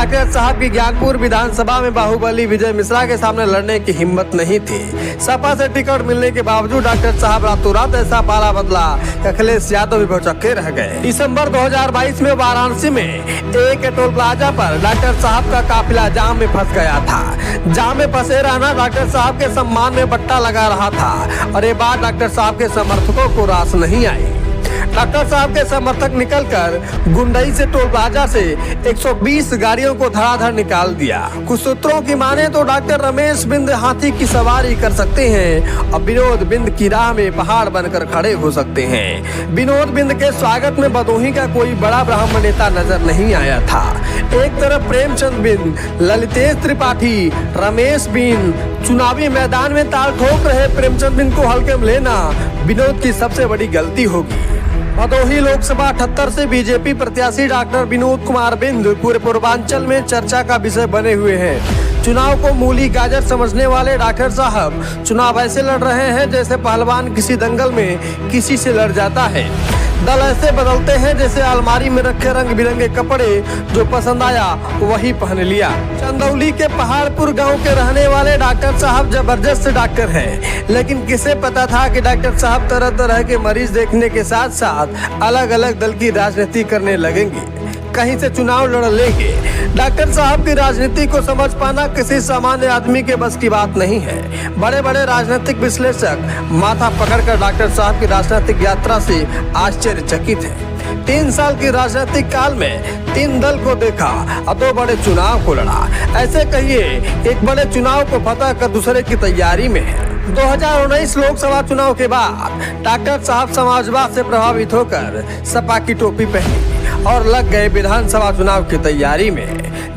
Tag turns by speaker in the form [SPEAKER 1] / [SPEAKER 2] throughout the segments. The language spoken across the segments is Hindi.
[SPEAKER 1] डॉक्टर साहब की ज्ञानपुर विधानसभा में बाहुबली विजय मिश्रा के सामने लड़ने की हिम्मत नहीं थी। सपा से टिकट मिलने के बावजूद डॉक्टर साहब रातों रात ऐसा पाला बदला अखिलेश यादव भी भौचक्के रह गए। दिसंबर 2022 में वाराणसी में एक टोल प्लाजा पर डॉक्टर साहब का काफिला जाम में फंस गया था। जाम में फंसे रहना डॉक्टर साहब के सम्मान में बट्टा लगा रहा था और ये बात डॉक्टर साहब के समर्थकों को रास नहीं आई। डॉक्टर साहब के समर्थक निकलकर गुंडई से टोल प्लाजा से 120 गाड़ियों को धड़ाधड़ निकाल दिया। कुछ सूत्रों की माने तो डॉक्टर रमेश बिंद हाथी की सवारी कर सकते हैं और विनोद बिंद की राह में पहाड़ बनकर खड़े हो सकते हैं। विनोद बिंद के स्वागत में भदोही का कोई बड़ा ब्राह्मण नेता नजर नहीं आया था। एक तरफ प्रेमचंद बिंद, ललितेश त्रिपाठी, रमेश बिंद चुनावी मैदान में ताल ठोक रहे। प्रेमचंद बिंद को हल्के में लेना विनोद की सबसे बड़ी गलती होगी। भदोही लोकसभा 78 से बीजेपी प्रत्याशी डॉक्टर विनोद कुमार बिंद पूरे पूर्वांचल में चर्चा का विषय बने हुए हैं। चुनाव को मूली गाजर समझने वाले डॉक्टर साहब चुनाव ऐसे लड़ रहे हैं जैसे पहलवान किसी दंगल में किसी से लड़ जाता है। दल ऐसे बदलते हैं जैसे अलमारी में रखे रंग बिरंगे कपड़े, जो पसंद आया वही पहन लिया। चंदौली के पहाड़पुर गांव के रहने वाले डॉक्टर साहब जबरदस्त डॉक्टर हैं, लेकिन किसे पता था कि डॉक्टर साहब तरह तरह के मरीज देखने के साथ साथ अलग अलग दल की राजनीति करने लगेंगे, कहीं से चुनाव लड़ लेंगे। डॉक्टर साहब की राजनीति को समझ पाना किसी सामान्य आदमी के बस की बात नहीं है। बड़े बड़े राजनीतिक विश्लेषक माथा पकड़कर डॉक्टर साहब की राजनीतिक यात्रा से आश्चर्यचकित है। 3 साल की राजनीतिक काल में 3 दल को देखा और 2 बड़े चुनाव को लड़ा। ऐसे कहिए एक बड़े चुनाव को फतह कर दूसरे की तैयारी में है। 2019 लोकसभा चुनाव के बाद डॉक्टर साहब समाजवाद से प्रभावित होकर सपा की टोपी पहनी और लग गए विधानसभा चुनाव की तैयारी में।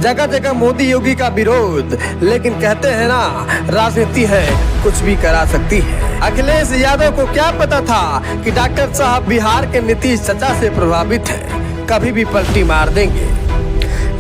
[SPEAKER 1] जगह जगह मोदी योगी का विरोध, लेकिन कहते हैं ना, राजनीति है कुछ भी करा सकती है। अखिलेश यादव को क्या पता था कि डॉक्टर साहब बिहार के नीतीश चाचा से प्रभावित है, कभी भी पलटी मार देंगे।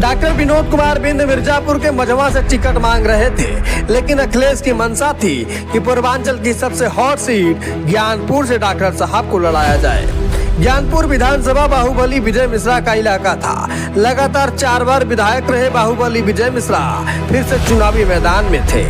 [SPEAKER 1] डॉक्टर विनोद कुमार बिंद मिर्जापुर के मझवा से टिकट मांग रहे थे, लेकिन अखिलेश की मंशा थी कि पूर्वांचल की सबसे हॉट सीट ज्ञानपुर से डॉक्टर साहब को लड़ाया जाए। ज्ञानपुर विधानसभा बाहुबली विजय मिश्रा का इलाका था। लगातार 4 बार विधायक रहे बाहुबली विजय मिश्रा फिर से चुनावी मैदान में थे।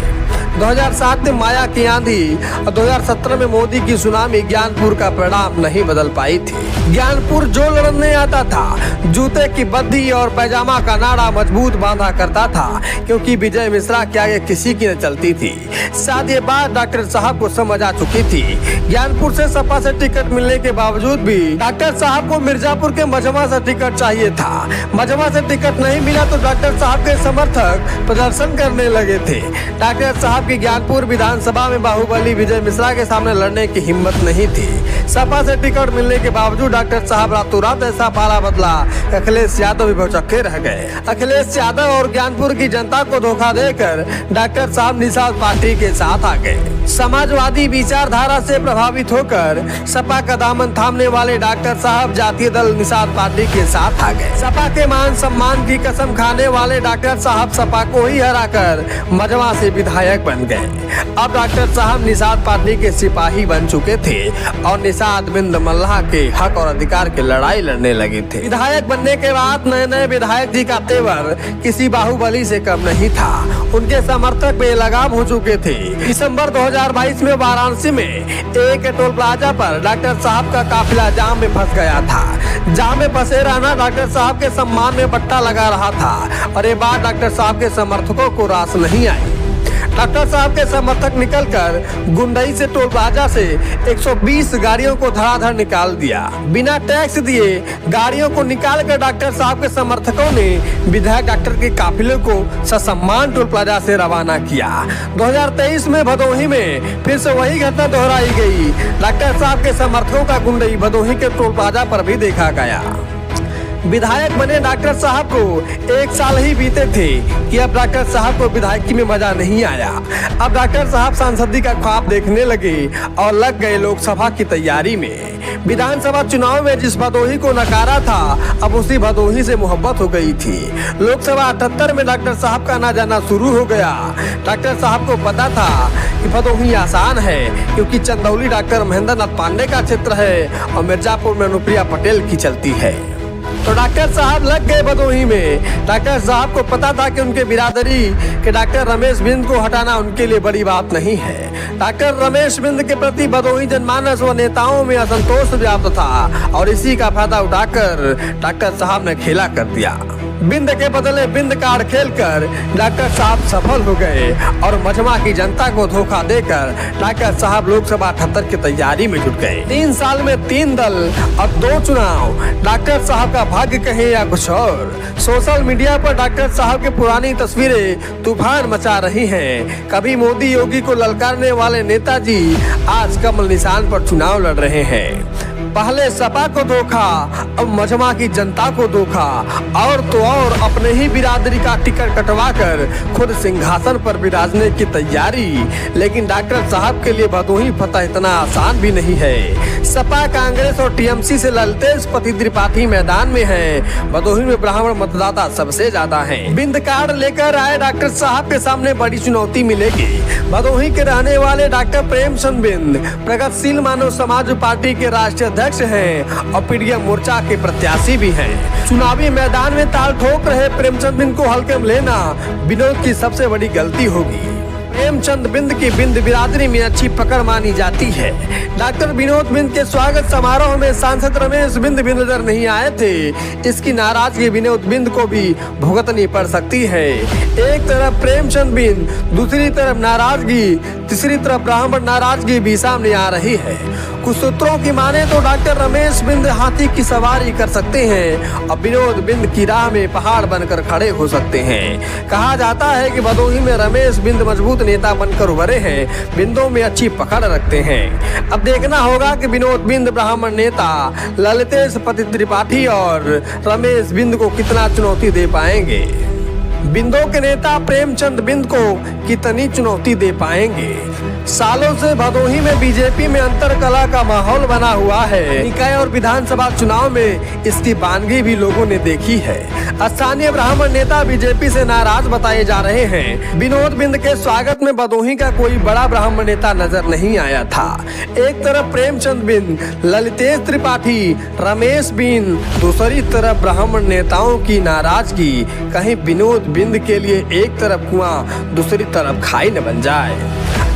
[SPEAKER 1] 2007 में माया की आंधी और 2017 में मोदी की सुनामी ज्ञानपुर का परिणाम नहीं बदल पाई थी। ज्ञानपुर जो लड़ने आता था जूते की बद्दी और पैजामा का नाड़ा मजबूत बांधा करता था, क्योंकि विजय मिश्रा के आगे किसी की न चलती थी। साथ ये बात डॉक्टर साहब को समझ आ चुकी थी। ज्ञानपुर से सपा से टिकट मिलने के बावजूद भी डॉक्टर साहब को मिर्जापुर के मझवा से टिकट चाहिए था। मझवा से टिकट नहीं मिला तो डॉक्टर साहब के समर्थक प्रदर्शन करने लगे थे। डॉक्टर साहब की ज्ञानपुर विधानसभा में बाहुबली विजय मिश्रा के सामने लड़ने की हिम्मत नहीं थी। सपा से टिकट मिलने के बावजूद डॉक्टर साहब रातों रात ऐसा पाला बदला अखिलेश यादव भी भौचक्के रह गए। अखिलेश यादव और ज्ञानपुर की जनता को धोखा देकर डॉक्टर साहब निषाद पार्टी के साथ आ गए। समाजवादी विचारधारा से प्रभावित होकर सपा का दामन थामने वाले डॉक्टर साहब जातीय दल निषाद पार्टी के साथ आ गए। सपा के मान सम्मान की कसम खाने वाले डॉक्टर साहब सपा को ही हराकर मझवा से विधायक बन गए। अब डॉक्टर साहब निषाद पार्टी के सिपाही बन चुके थे और निषाद बिंद मल्लाह के हक और अधिकार की लड़ाई लड़ने लगे थे। विधायक बनने के बाद नए नए विधायक जी का तेवर किसी बाहुबली से कम नहीं था। उनके समर्थक बेलगाम हो चुके थे। दिसंबर 2022 में वाराणसी में एक टोल प्लाजा पर डॉक्टर साहब का काफिला जाम में फंस गया था। जाम में फंसे रहना डॉक्टर साहब के सम्मान में बट्टा लगा रहा था और ये बात डॉक्टर साहब के समर्थकों को रास नहीं आई। डॉक्टर साहब के समर्थक निकलकर गुंडई से टोल प्लाजा से 120 गाड़ियों को धड़ाधड़ निकाल दिया। बिना टैक्स दिए गाड़ियों को निकालकर डॉक्टर साहब के समर्थकों ने विधायक डॉक्टर के काफिले को ससम्मान टोल प्लाजा से रवाना किया। 2023 में भदोही में फिर से वही घटना दोहराई गई। डॉक्टर साहब के समर्थकों का गुंडई भदोही के टोल प्लाजा पर भी देखा गया। विधायक बने डॉक्टर साहब को 1 साल ही बीते थे कि अब डॉक्टर साहब को विधायकी में मजा नहीं आया। अब डॉक्टर साहब सांसदी का ख्वाब देखने लगे और लग गए लोकसभा की तैयारी में। विधानसभा चुनाव में जिस भदोही को नकारा था, अब उसी भदोही से मोहब्बत हो गई थी। लोकसभा 78 में डॉक्टर साहब का आना जाना शुरू हो गया। डॉक्टर साहब को पता था कि भदोही आसान है, क्योंकि चंदौली डॉक्टर महेंद्र नाथ पांडे का क्षेत्र है और मिर्जापुर में अनुप्रिया पटेल की चलती है। तो डॉक्टर साहब लग गए भदोही में। डॉक्टर साहब को पता था कि उनके बिरादरी के डॉक्टर रमेश बिंद को हटाना उनके लिए बड़ी बात नहीं है। डॉक्टर रमेश बिंद के प्रति भदोही जनमानस व नेताओं में असंतोष व्याप्त था और इसी का फायदा उठाकर डॉक्टर साहब ने खेला कर दिया। बिंद के बदले बिंद कार्ड खेलकर डॉक्टर साहब सफल हो गए और मजमा की जनता को धोखा देकर डॉक्टर साहब लोकसभा 78 की तैयारी में जुट गए। 3 साल में 3 दल और 2 चुनाव, डॉक्टर साहब का भाग्य कहे या कुछ और। सोशल मीडिया पर डॉक्टर साहब की पुरानी तस्वीरें तूफान मचा रही हैं। कभी मोदी योगी को ललकारने वाले नेताजी आज कमल निशान पर चुनाव लड़ रहे हैं। पहले सपा को धोखा, अब मजमा की जनता को धोखा और तो और अपने ही बिरादरी का टिकट कटवाकर खुद सिंहासन पर विराजने की तैयारी। लेकिन डॉक्टर साहब के लिए भदोही फतह इतना आसान भी नहीं है। सपा, कांग्रेस और टीएमसी से ललतेज पति त्रिपाठी मैदान में हैं। भदोही में ब्राह्मण मतदाता सबसे ज्यादा हैं। बिंद कार्ड लेकर आए डॉक्टर साहब के सामने बड़ी चुनौती मिलेगी। भदोही के रहने वाले डॉक्टर प्रेमचंद बिंद प्रगतिशील मानव समाज पार्टी के राष्ट्रीय अध्यक्ष हैं और पीडीएम मोर्चा के प्रत्याशी भी हैं। चुनावी मैदान में ताल ठोक रहे प्रेमचंद बिंद को हल्के में लेना विनोद की सबसे बड़ी गलती होगी। प्रेमचंद बिंद की बिंद बिरादरी में अच्छी पकड़ मानी जाती है। डॉक्टर विनोद बिंद के स्वागत समारोह में सांसद रमेश बिंद भी नजर नहीं आए थे। इसकी नाराजगी विनोद बिंद को भी भुगतनी पड़ सकती है। एक तरफ प्रेमचंद बिंद, दूसरी तरफ नाराजगी, तीसरी तरफ ब्राह्मण नाराजगी भी सामने आ रही है। कुछ सूत्रों की माने तो डॉक्टर रमेश बिंद हाथी की सवारी कर सकते हैं और विनोद बिंद की राह में पहाड़ बनकर खड़े हो सकते हैं। कहा जाता है कि भदोही में रमेश बिंद मजबूत नेता बनकर उभरे हैं, बिंदों में अच्छी पकड़ रखते हैं। अब देखना होगा कि विनोद बिंद ब्राह्मण नेता ललितेश पति त्रिपाठी और रमेश बिंद को कितना चुनौती दे पाएंगे। बिंदों के नेता प्रेमचंद बिंद को कितनी चुनौती दे पाएंगे। सालों से भदोही में बीजेपी में अंतर कला का माहौल बना हुआ है। निकाय और विधानसभा चुनाव में इसकी बानगी भी लोगों ने देखी है। स्थानीय ब्राह्मण नेता बीजेपी से नाराज बताए जा रहे हैं। विनोद बिंद के स्वागत में भदोही का कोई बड़ा ब्राह्मण नेता नजर नहीं आया था। एक तरफ प्रेमचंद बिंद, ललितेश त्रिपाठी, रमेश बिंद, दूसरी तरफ ब्राह्मण नेताओं की नाराजगी। कहीं विनोद बिंद के लिए एक तरफ कुआं, दूसरी तरफ खाई न बन जाए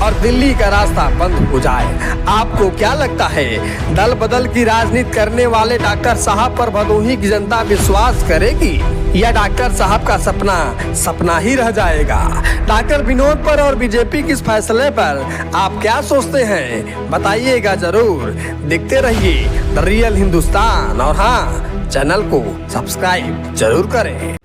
[SPEAKER 1] और दिल्ली का रास्ता बंद हो जाए। आपको क्या लगता है, दल बदल की राजनीति करने वाले डॉक्टर साहब पर भदोही की जनता विश्वास करेगी या डॉक्टर साहब का सपना सपना ही रह जाएगा? डॉक्टर विनोद पर और बीजेपी के इस फैसले पर आप क्या सोचते हैं, बताइएगा जरूर। देखते रहिए द रियल हिंदुस्तान और हाँ, चैनल को सब्सक्राइब जरूर करें।